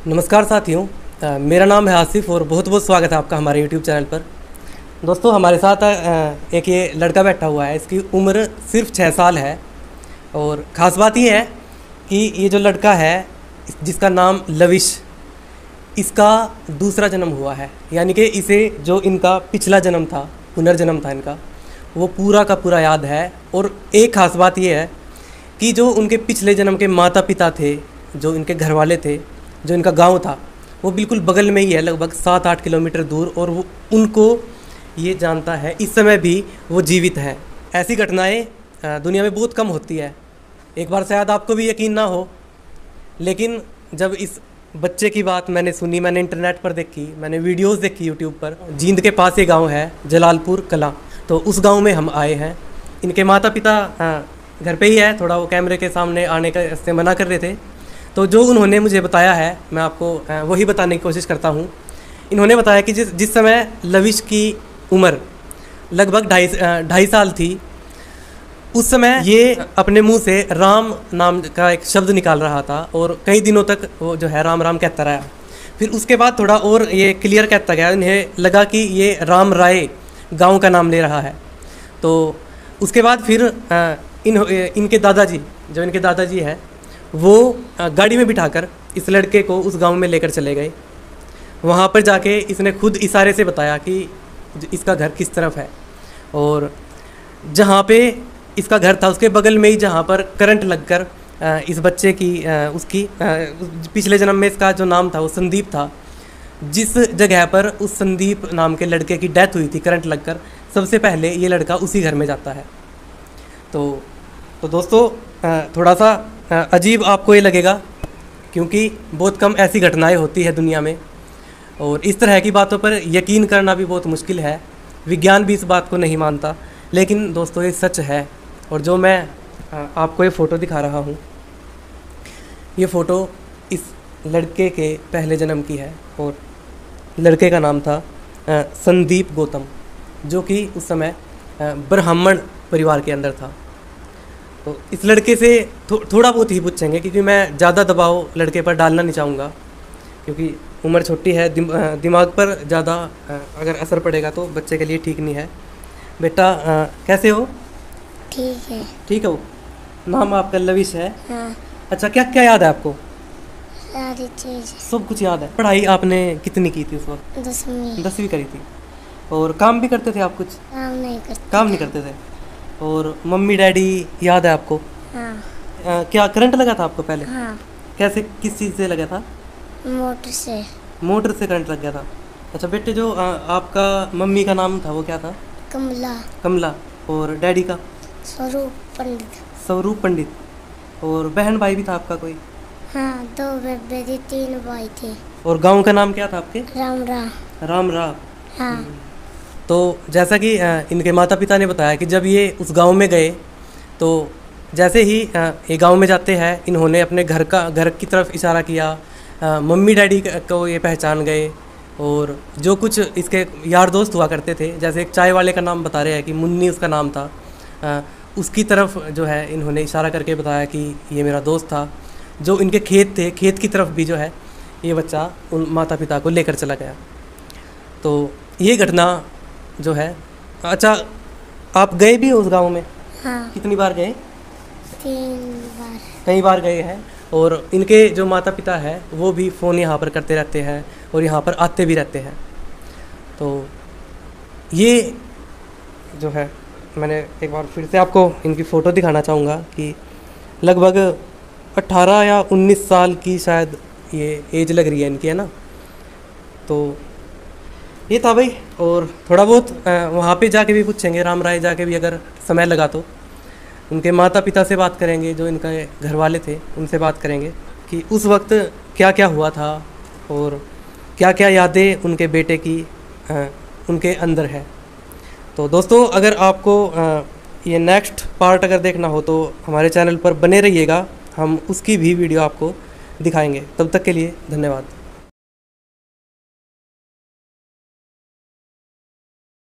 नमस्कार साथियों, मेरा नाम है आसिफ और बहुत बहुत स्वागत है आपका हमारे YouTube चैनल पर। दोस्तों, हमारे साथ एक ये लड़का बैठा हुआ है। इसकी उम्र सिर्फ 6 साल है और ख़ास बात ये है कि ये जो लड़का है जिसका नाम लविश, इसका दूसरा जन्म हुआ है। यानी कि इसे जो इनका पिछला जन्म था, पुनर्जन्म था इनका, वो पूरा का पूरा याद है। और एक ख़ास बात ये है कि जो उनके पिछले जन्म के माता पिता थे, जो इनके घर वाले थे, जो इनका गांव था, वो बिल्कुल बगल में ही है, लगभग 7-8 किलोमीटर दूर। और वो उनको ये जानता है, इस समय भी वो जीवित है। ऐसी घटनाएं दुनिया में बहुत कम होती है। एक बार शायद आपको भी यकीन ना हो, लेकिन जब इस बच्चे की बात मैंने सुनी, मैंने इंटरनेट पर देखी, मैंने वीडियोस देखी यूट्यूब पर। जींद के पास ये गांव है, जलालपुर कला, तो उस गांव में हम आए हैं। इनके माता पिता घर पे ही है, थोड़ा वो कैमरे के सामने आने का से मना कर रहे थे। तो जो उन्होंने मुझे बताया है, मैं आपको वही बताने की कोशिश करता हूँ। इन्होंने बताया कि जिस समय लविश की उम्र लगभग 2.5 साल थी, उस समय ये अपने मुंह से राम नाम का एक शब्द निकाल रहा था और कई दिनों तक वो जो है राम राम कहता रहा। फिर उसके बाद थोड़ा और ये क्लियर कहता गया, इन्हें लगा कि ये राम राय गाँव का नाम ले रहा है। तो उसके बाद फिर इनके दादाजी, जो इनके दादाजी है, वो गाड़ी में बिठाकर इस लड़के को उस गांव में लेकर चले गए। वहाँ पर जाके इसने खुद इशारे से बताया कि इसका घर किस तरफ है, और जहाँ पे इसका घर था उसके बगल में ही जहाँ पर करंट लगकर इस बच्चे की उसकी पिछले जन्म में इसका जो नाम था वो संदीप था, जिस जगह पर उस संदीप नाम के लड़के की डेथ हुई थी करंट लगकर, सबसे पहले ये लड़का उसी घर में जाता है। तो दोस्तों, थोड़ा सा अजीब आपको ये लगेगा, क्योंकि बहुत कम ऐसी घटनाएं होती है दुनिया में, और इस तरह की बातों पर यकीन करना भी बहुत मुश्किल है। विज्ञान भी इस बात को नहीं मानता, लेकिन दोस्तों ये सच है। और जो मैं आपको ये फ़ोटो दिखा रहा हूँ, ये फ़ोटो इस लड़के के पहले जन्म की है, और लड़के का नाम था संदीप गौतम, जो कि उस समय ब्राह्मण परिवार के अंदर था। तो इस लड़के से थोड़ा बहुत ही पूछेंगे, क्योंकि मैं ज़्यादा दबाव लड़के पर डालना नहीं चाहूँगा, क्योंकि उम्र छोटी है, दिमाग पर ज़्यादा अगर असर पड़ेगा तो बच्चे के लिए ठीक नहीं है। बेटा, कैसे हो? ठीक है। ठीक हो? नाम आपका लविश है? हाँ। अच्छा, क्या क्या याद है आपको? सारी चीज़ सब कुछ याद है। पढ़ाई आपने कितनी की थी उस वक्त? 10वीं करी थी। और काम भी करते थे आप कुछ? काम नहीं करते थे। और मम्मी डैडी याद है आपको? हाँ। क्या करंट लगा था आपको पहले? हाँ। कैसे, किस चीज़ से लगा था? मोटर से। मोटर से करंट लग गया था। अच्छा बेटे, जो आपका मम्मी का नाम था वो क्या था? कमला। कमला। और डैडी का? स्वरूप पंडित। स्वरूप पंडित। और बहन भाई भी था आपका कोई? हाँ, 2 बेबे थी, 3 भाई थे। और गांव का नाम क्या था आपके? राम राम। राम राम। हाँ। तो जैसा कि इनके माता पिता ने बताया कि जब ये उस गांव में गए, तो जैसे ही ये गांव में जाते हैं, इन्होंने अपने घर की तरफ इशारा किया। मम्मी डैडी को ये पहचान गए, और जो कुछ इसके यार दोस्त हुआ करते थे, जैसे एक चाय वाले का नाम बता रहे हैं कि मुन्नी उसका नाम था, उसकी तरफ जो है इन्होंने इशारा करके बताया कि ये मेरा दोस्त था। जो इनके खेत थे, खेत की तरफ भी जो है ये बच्चा उन माता पिता को लेकर चला गया। तो ये घटना जो है। अच्छा, आप गए भी हो उस गांव में? हाँ। कितनी बार गए? 3 बार। कई बार गए हैं। और इनके जो माता पिता हैं वो भी फ़ोन यहाँ पर करते रहते हैं और यहाँ पर आते भी रहते हैं। तो ये जो है, मैंने एक बार फिर से आपको इनकी फ़ोटो दिखाना चाहूँगा कि लगभग 18 या 19 साल की शायद ये एज लग रही है इनकी, है ना। तो ये था भाई। और थोड़ा बहुत वहाँ पे जाके भी पूछेंगे, राम राय जाके भी अगर समय लगा तो उनके माता पिता से बात करेंगे, जो इनका घर वाले थे उनसे बात करेंगे कि उस वक्त क्या क्या हुआ था और क्या क्या यादें उनके बेटे की उनके अंदर है। तो दोस्तों, अगर आपको ये नेक्स्ट पार्ट अगर देखना हो तो हमारे चैनल पर बने रहिएगा, हम उसकी भी वीडियो आपको दिखाएंगे। तब तक के लिए धन्यवाद।